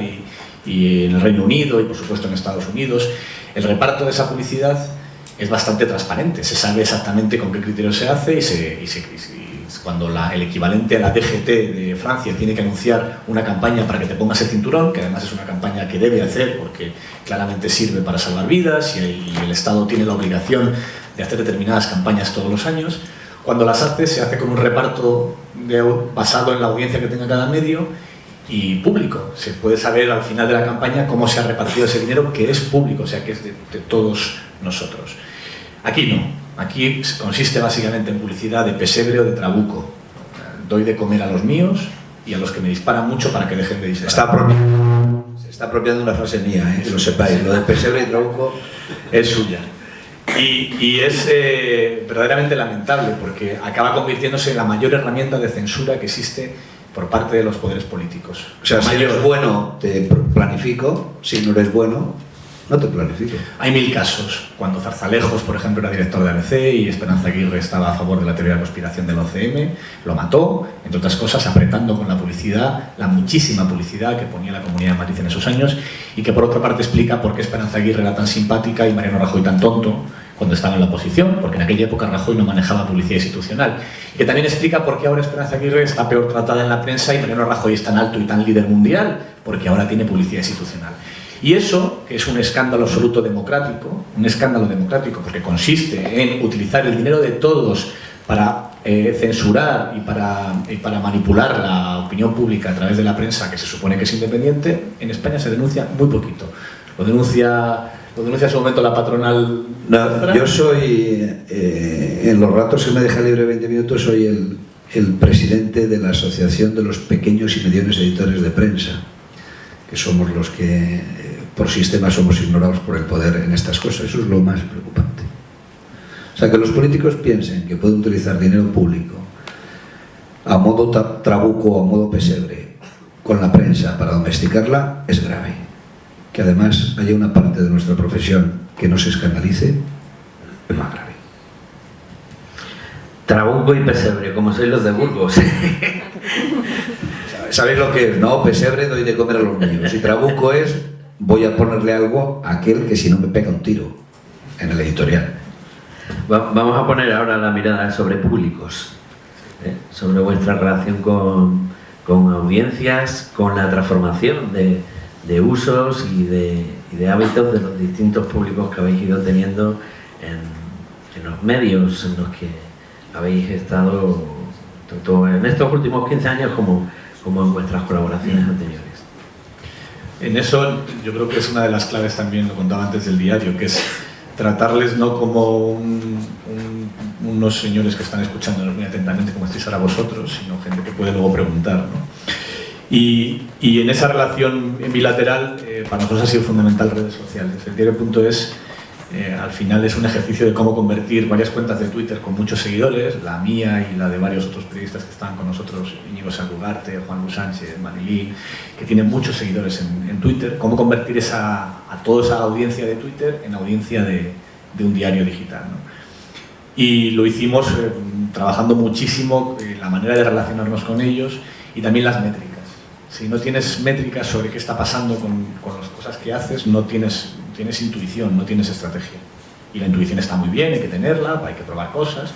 y en el Reino Unido y por supuesto en Estados Unidos, el reparto de esa publicidad es bastante transparente, se sabe exactamente con qué criterios se hace y cuando el equivalente a la DGT de Francia tiene que anunciar una campaña para que te pongas el cinturón, que además es una campaña que debe hacer porque claramente sirve para salvar vidas y el Estado tiene la obligación de hacer determinadas campañas todos los años, cuando las hace se hace con un reparto basado en la audiencia que tenga cada medio y público. Se puede saber al final de la campaña cómo se ha repartido ese dinero, que es público, o sea que es de todos nosotros. Aquí no, aquí consiste básicamente en publicidad de pesebre o de trabuco. Doy de comer a los míos y a los que me disparan mucho para que dejen de disparar. Se está apropiando una frase mía, que lo sepáis, lo de pesebre y trabuco es suya. Y es verdaderamente lamentable porque acaba convirtiéndose en la mayor herramienta de censura que existe por parte de los poderes políticos. O sea, si eres bueno, te planifico; si no eres bueno, no te planifico. Hay 1000 casos. Cuando Zarzalejos, por ejemplo, era director de ABC y Esperanza Aguirre estaba a favor de la teoría de la conspiración del OCM, lo mató, entre otras cosas, apretando con la publicidad, la muchísima publicidad que ponía la Comunidad de Madrid en esos años y que por otra parte explica por qué Esperanza Aguirre era tan simpática y Mariano Rajoy tan tonto cuando estaba en la oposición, porque en aquella época Rajoy no manejaba publicidad institucional. Y que también explica por qué ahora Esperanza Aguirre está peor tratada en la prensa y Mariano Rajoy es tan alto y tan líder mundial, porque ahora tiene publicidad institucional. Y eso, que es un escándalo absoluto democrático, un escándalo democrático porque consiste en utilizar el dinero de todos para censurar y para manipular la opinión pública a través de la prensa, que se supone que es independiente, en España se denuncia muy poquito. Lo denuncia en su momento la patronal. No, yo soy, en los ratos que me deja libre 20 minutos, soy el presidente de la Asociación de los Pequeños y Medianos Editores de Prensa, que somos los que por sistema somos ignorados por el poder en estas cosas. Eso es lo más preocupante. O sea, que los políticos piensen que pueden utilizar dinero público a modo trabuco o a modo pesebre con la prensa para domesticarla es grave. Que además haya una parte de nuestra profesión que no se escandalice es más grave. Trabuco y pesebre, como sois los de Burgos. ¿Sabéis lo que es? No, pesebre doy de comer a los niños. Y trabuco es voy a ponerle algo a aquel que si no me pega un tiro en el editorial. Vamos a poner ahora la mirada sobre públicos, sobre vuestra relación con audiencias, con la transformación de usos y de hábitos de los distintos públicos que habéis ido teniendo en los medios en los que habéis estado tanto en estos últimos 15 años como en vuestras colaboraciones anteriores. En eso yo creo que es una de las claves también, lo contaba antes del diario, que es tratarles no como unos señores que están escuchándonos muy atentamente como estáis ahora vosotros, sino gente que puede luego preguntar, ¿no? Y en esa relación bilateral para nosotros ha sido fundamental redes sociales. El diario.es al final es un ejercicio de cómo convertir varias cuentas de Twitter con muchos seguidores, la mía y la de varios otros periodistas que estaban con nosotros, Íñigo Sanlugarte, Juan Luis Sánchez, Marilín, que tienen muchos seguidores en Twitter, cómo convertir a toda esa audiencia de Twitter en audiencia de un diario digital, ¿no? Y lo hicimos trabajando muchísimo la manera de relacionarnos con ellos y también las métricas. Si no tienes métricas sobre qué está pasando con las cosas que haces, no tienes intuición, no tienes estrategia. Y la intuición está muy bien, hay que tenerla, hay que probar cosas,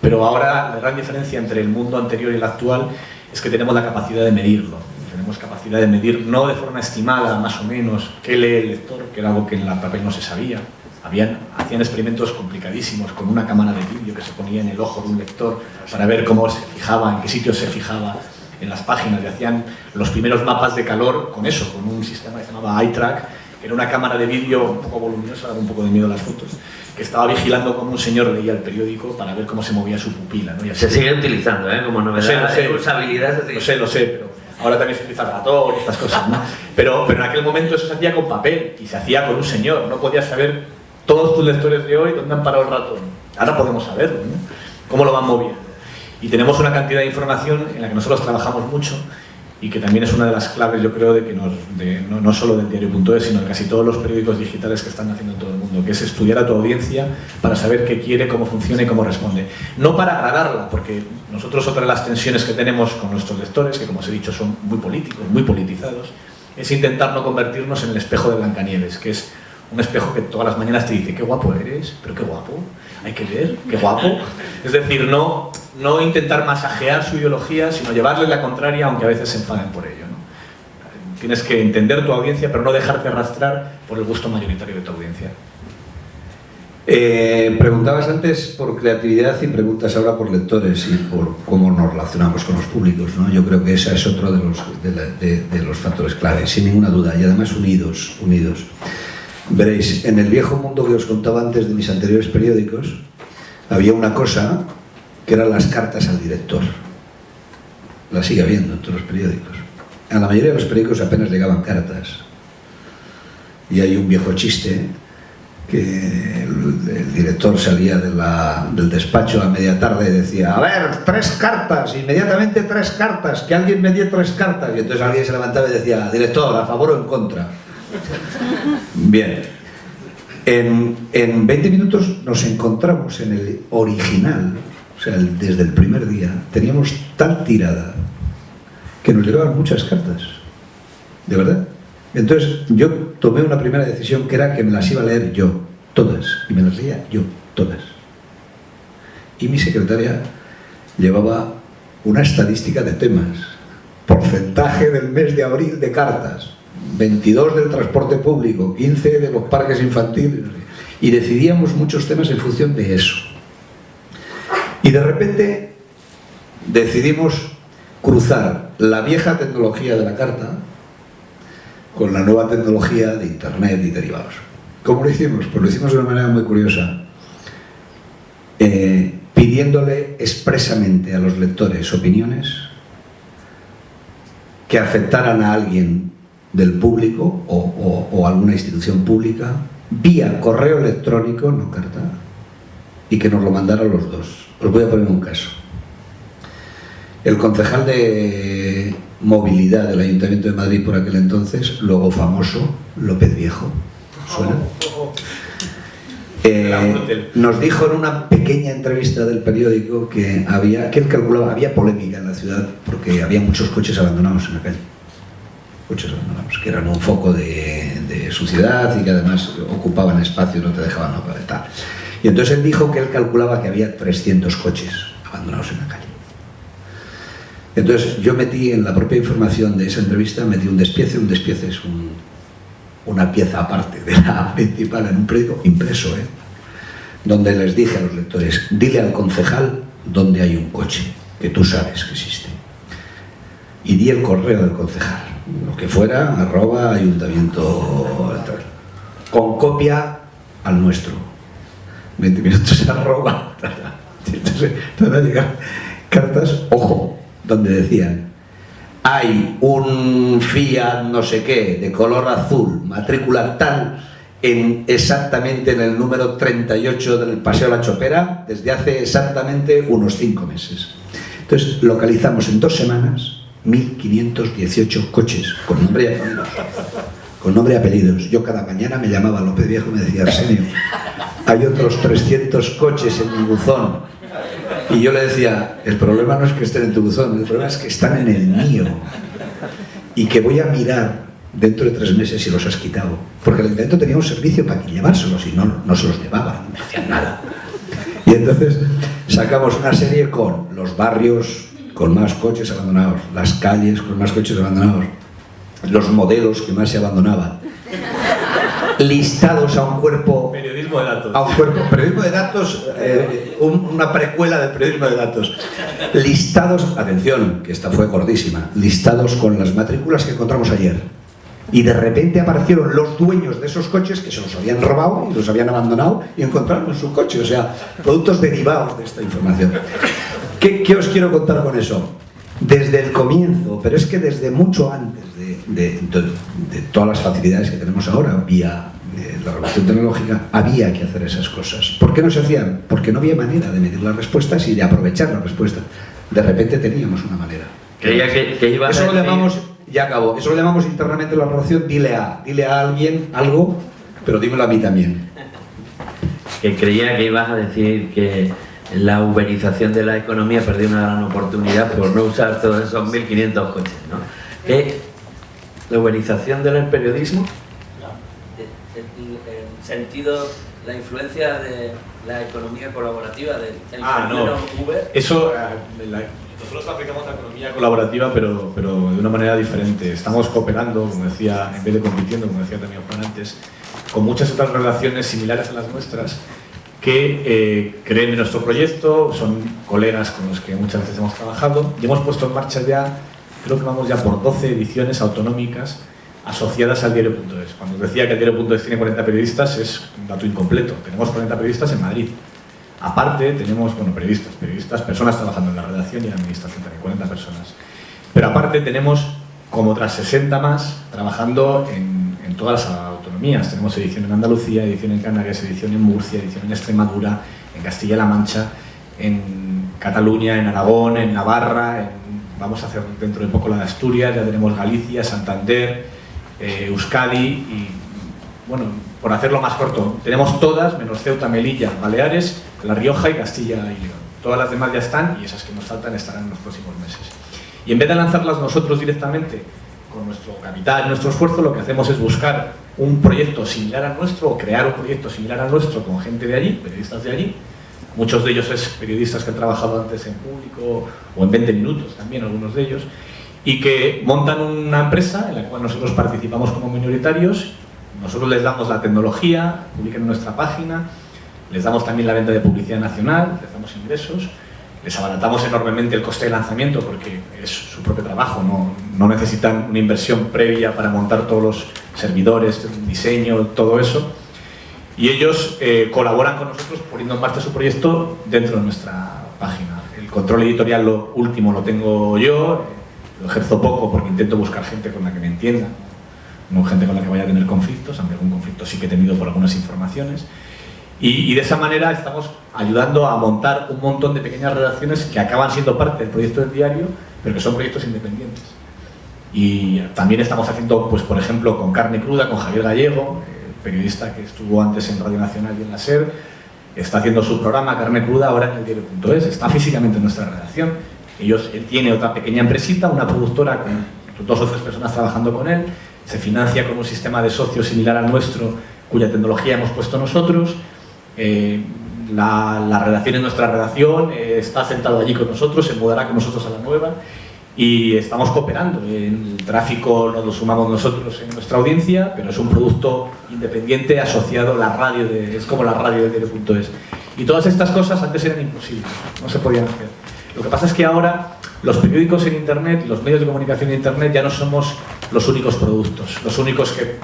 pero ahora la gran diferencia entre el mundo anterior y el actual es que tenemos la capacidad de medirlo. Tenemos capacidad de medir, no de forma estimada, más o menos, qué lee el lector, que era algo que en la papel no se sabía. Hacían experimentos complicadísimos con una cámara de vídeo que se ponía en el ojo de un lector para ver cómo se fijaba, en qué sitios se fijaba en las páginas, y hacían los primeros mapas de calor con eso, con un sistema que se llamaba iTrack, que era una cámara de vídeo un poco voluminosa, daba un poco de miedo a las fotos, que estaba vigilando cómo un señor leía el periódico para ver cómo se movía su pupila, ¿no? Y así, se sigue utilizando, como novedad de usabilidad. Lo sé, pero ahora también se utiliza el ratón y estas cosas, ¿no? Pero en aquel momento eso se hacía con papel y se hacía con un señor, no podías saber todos tus lectores de hoy dónde han parado el ratón. Ahora podemos saberlo, ¿no? Cómo lo van moviendo. Y tenemos una cantidad de información en la que nosotros trabajamos mucho y que también es una de las claves, yo creo, de que no solo del diario.es, sino de casi todos los periódicos digitales que están haciendo en todo el mundo, que es estudiar a tu audiencia para saber qué quiere, cómo funciona y cómo responde. No para agradarla, porque nosotros otra de las tensiones que tenemos con nuestros lectores, que como os he dicho son muy políticos, muy politizados, es intentar no convertirnos en el espejo de Blancanieves, que es un espejo que todas las mañanas te dice qué guapo eres, pero qué guapo, hay que ver, qué guapo. Es decir, no intentar masajear su ideología, sino llevarle la contraria, aunque a veces se enfaden por ello, ¿no? Tienes que entender tu audiencia, pero no dejarte arrastrar por el gusto mayoritario de tu audiencia. Preguntabas antes por creatividad y preguntas ahora por lectores y por cómo nos relacionamos con los públicos, ¿no? Yo creo que ese es otro de los factores claves, sin ninguna duda, y además unidos. Veréis, en el viejo mundo que os contaba antes de mis anteriores periódicos, había una cosa que eran las cartas al director. La sigue habiendo en todos los periódicos. A la mayoría de los periódicos apenas llegaban cartas. Y hay un viejo chiste que el director salía del despacho a media tarde y decía: a ver, 3 cartas, inmediatamente 3 cartas, que alguien me dé 3 cartas. Y entonces alguien se levantaba y decía: director, ¿a favor o en contra? Bien, en 20 minutos nos encontramos en el original, o sea, desde el primer día teníamos tal tirada que nos llegaban muchas cartas, de verdad. Entonces yo tomé una primera decisión, que era que me las iba a leer yo, todas, y me las leía yo, todas. Y mi secretaria llevaba una estadística de temas, porcentaje del mes de abril de cartas, 22 del transporte público, 15 de los parques infantiles, y decidíamos muchos temas en función de eso. Y de repente decidimos cruzar la vieja tecnología de la carta con la nueva tecnología de Internet y derivados. ¿Cómo lo hicimos? Pues lo hicimos de una manera muy curiosa, pidiéndole expresamente a los lectores opiniones que afectaran a alguien del público o alguna institución pública vía correo electrónico, no carta, y que nos lo mandaran los dos. Os voy a poner un caso. El concejal de movilidad del Ayuntamiento de Madrid por aquel entonces, luego famoso, López Viejo, ¿suena? Nos dijo en una pequeña entrevista del periódico que él calculaba, había polémica en la ciudad porque había muchos coches abandonados en la calle. Coches abandonados, que eran un foco de suciedad y que además ocupaban espacio y no te dejaban tal. Y entonces él dijo que él calculaba que había 300 coches abandonados en la calle. Entonces yo metí en la propia información de esa entrevista, metí un despiece. Un despiece es una pieza aparte de la principal en un periódico impreso, donde les dije a los lectores: dile al concejal dónde hay un coche, que tú sabes que existe. Y di el correo del concejal, lo que fuera, @ayuntamiento, con copia al nuestro. 20 minutos @. Entonces van a llegar cartas, ojo, donde decían: hay un Fiat no sé qué, de color azul, matrícula tal, exactamente en el número 38 del Paseo La Chopera, desde hace exactamente unos 5 meses. Entonces localizamos en 2 semanas 1.518 coches, con nombre y apellidos. Con nombre y apellidos. Yo cada mañana me llamaba López Viejo y me decía: Arsenio, hay otros 300 coches en mi buzón. Y yo le decía: el problema no es que estén en tu buzón, el problema es que están en el mío. Y que voy a mirar dentro de 3 meses si los has quitado. Porque el ayuntamiento tenía un servicio para que llevárselos y no se los llevaban, no hacían nada. Y entonces sacamos una serie con los barrios con más coches abandonados, las calles con más coches abandonados, los modelos que más se abandonaban, listados a un cuerpo... Periodismo de datos. A un cuerpo, periodismo de datos, una precuela del periodismo de datos. Listados, atención, que esta fue gordísima, listados con las matrículas que encontramos ayer. Y de repente aparecieron los dueños de esos coches que se los habían robado y los habían abandonado y encontraron su coche, o sea, productos derivados de esta información. ¿Qué os quiero contar con eso? Desde el comienzo, pero es que desde mucho antes de todas las facilidades que tenemos ahora, vía la revolución tecnológica, había que hacer esas cosas. ¿Por qué no se hacían? Porque no había manera de medir las respuestas y de aprovechar las respuestas. De repente teníamos una manera. Creía que ibas eso a lo decir... llamamos, ya acabo, eso lo llamamos internamente en la relación dile a alguien algo, pero dímelo a mí también. Que creía que ibas a decir que la uberización de la economía perdió una gran oportunidad por no usar todos esos 1.500 coches, ¿no? La uberización del periodismo, el sentido, la influencia de la economía colaborativa del fenómeno Uber. Eso, nosotros aplicamos la economía colaborativa, pero de una manera diferente. Estamos cooperando, como decía, en vez de compitiendo, como decía también Juan antes, con muchas otras relaciones similares a las nuestras que creen en nuestro proyecto, son colegas con los que muchas veces hemos trabajado y hemos puesto en marcha ya, creo que vamos ya por 12 ediciones autonómicas asociadas al diario.es. Cuando os decía que el diario.es tiene 40 periodistas es un dato incompleto. Tenemos 40 periodistas en Madrid. Aparte tenemos, bueno, periodistas, personas trabajando en la redacción y en la administración también, 40 personas. Pero aparte tenemos como otras 60 más trabajando en todas las autonomías. Tenemos edición en Andalucía, edición en Canarias, edición en Murcia, edición en Extremadura, en Castilla-La Mancha, en Cataluña, en Aragón, en Navarra, vamos a hacer dentro de poco la de Asturias, ya tenemos Galicia, Santander, Euskadi y, bueno, por hacerlo más corto, tenemos todas, menos Ceuta, Melilla, Baleares, La Rioja y Castilla y León. Todas las demás ya están y esas que nos faltan estarán en los próximos meses. Y en vez de lanzarlas nosotros directamente con nuestro capital, nuestro esfuerzo, lo que hacemos es buscar un proyecto similar al nuestro o crear un proyecto similar al nuestro con gente de allí, periodistas de allí. Muchos de ellos es periodistas que han trabajado antes en Público o en 20 minutos también, algunos de ellos, y que montan una empresa en la cual nosotros participamos como minoritarios. Nosotros les damos la tecnología, publican en nuestra página, les damos también la venta de publicidad nacional, les damos ingresos les abaratamos enormemente el coste de lanzamiento porque es su propio trabajo, no necesitan una inversión previa para montar todos los servidores, diseño, todo eso. Y ellos colaboran con nosotros poniendo en marcha su proyecto dentro de nuestra página. El control editorial, lo último, lo tengo yo, lo ejerzo poco porque intento buscar gente con la que me entienda, no gente con la que vaya a tener conflictos, aunque algún conflicto sí que he tenido por algunas informaciones. Y de esa manera estamos ayudando a montar un montón de pequeñas redacciones que acaban siendo parte del proyecto del diario, pero que son proyectos independientes. Y también estamos haciendo, pues por ejemplo, con Carne Cruda, con Javier Gallego, periodista que estuvo antes en Radio Nacional y en la SER, está haciendo su programa Carne Cruda ahora en el diario.es, está físicamente en nuestra redacción. Él tiene otra pequeña empresita, una productora con 2 o 3 personas trabajando con él, se financia con un sistema de socios similar al nuestro, cuya tecnología hemos puesto nosotros. La redacción es nuestra redacción, está sentado allí con nosotros, se mudará con nosotros a la nueva y estamos cooperando. En el tráfico nos lo sumamos nosotros en nuestra audiencia, pero es un producto independiente asociado a la radio, es como la radio del diario.es. Y todas estas cosas antes eran imposibles, no se podían hacer. Lo que pasa es que ahora los periódicos en Internet y los medios de comunicación en Internet ya no somos los únicos productos, los únicos que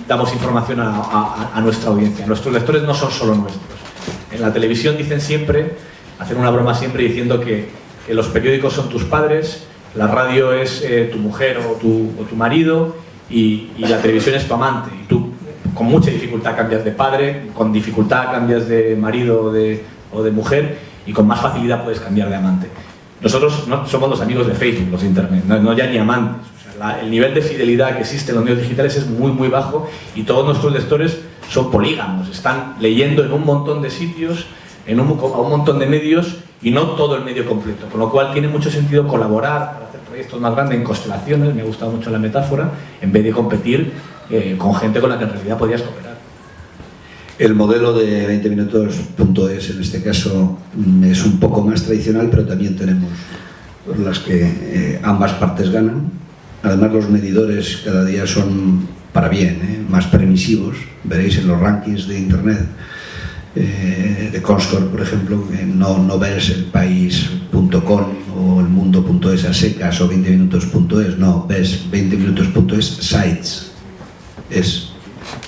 damos información a nuestra audiencia. Nuestros lectores no son solo nuestros. En la televisión dicen siempre, hacen una broma siempre diciendo que los periódicos son tus padres, la radio es tu mujer o tu marido y la televisión es tu amante. Y tú con mucha dificultad cambias de padre, con dificultad cambias de marido o de mujer y con más facilidad puedes cambiar de amante. Nosotros no somos los amigos de Facebook, los de Internet, no ya ni amantes. El nivel de fidelidad que existe en los medios digitales es muy, muy bajo y todos nuestros lectores son polígamos, están leyendo en un montón de sitios, a un montón de medios y no todo el medio completo, con lo cual tiene mucho sentido colaborar para hacer proyectos más grandes en constelaciones, me ha gustado mucho la metáfora, en vez de competir con gente con la que en realidad podías cooperar. El modelo de 20minutos.es en este caso es un poco más tradicional, pero también tenemos las que ambas partes ganan. Además los medidores cada día son para bien, más permisivos. Veréis en los rankings de Internet, de Comscore, por ejemplo, no ves el país.com o el mundo.es a secas o 20minutos.es, no, ves 20minutos.es sites. Es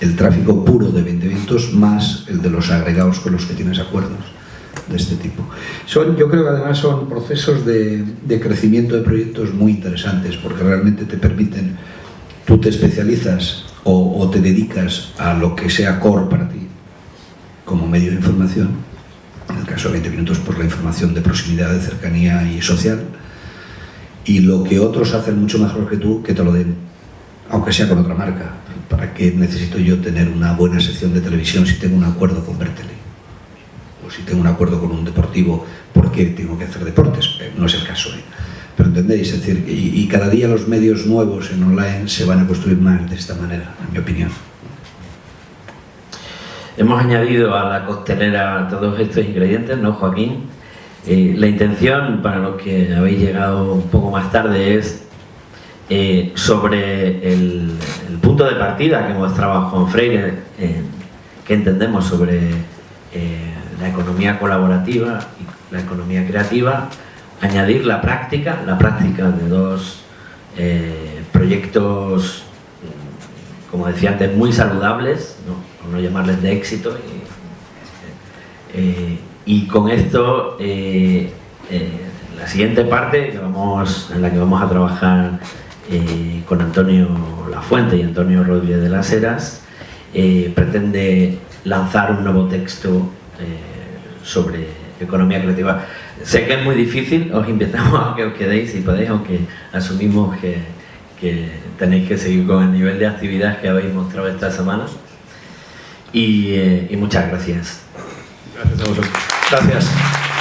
el tráfico puro de 20 minutos más el de los agregados con los que tienes acuerdos de este tipo. Yo creo que además son procesos de crecimiento de proyectos muy interesantes porque realmente te permiten, tú te especializas o te dedicas a lo que sea core para ti como medio de información, en el caso de 20 minutos por la información de proximidad, de cercanía y social, y lo que otros hacen mucho mejor que tú, que te lo den, aunque sea con otra marca. ¿Para qué necesito yo tener una buena sección de televisión si tengo un acuerdo con Bertele? O si tengo un acuerdo con un deportivo, ¿por qué tengo que hacer deportes? No es el caso, pero entendéis, es decir, y cada día los medios nuevos en online se van a construir más de esta manera, en mi opinión. Hemos añadido a la costelera todos estos ingredientes, ¿no, Joaquín? La intención, para los que habéis llegado un poco más tarde, es sobre el punto de partida que mostraba Juan Freire, que entendemos sobre la economía colaborativa y la economía creativa, añadir la práctica de 2 proyectos, como decía antes, muy saludables, ¿no? Por no llamarles de éxito, y con esto la siguiente parte en la que vamos a trabajar con Antonio Lafuente y Antonio Rodríguez de las Heras, pretende lanzar un nuevo texto sobre economía creativa. Sé que es muy difícil, os invitamos a que os quedéis si podéis, aunque asumimos que tenéis que seguir con el nivel de actividad que habéis mostrado esta semana. Y muchas gracias. Gracias a vosotros. Gracias.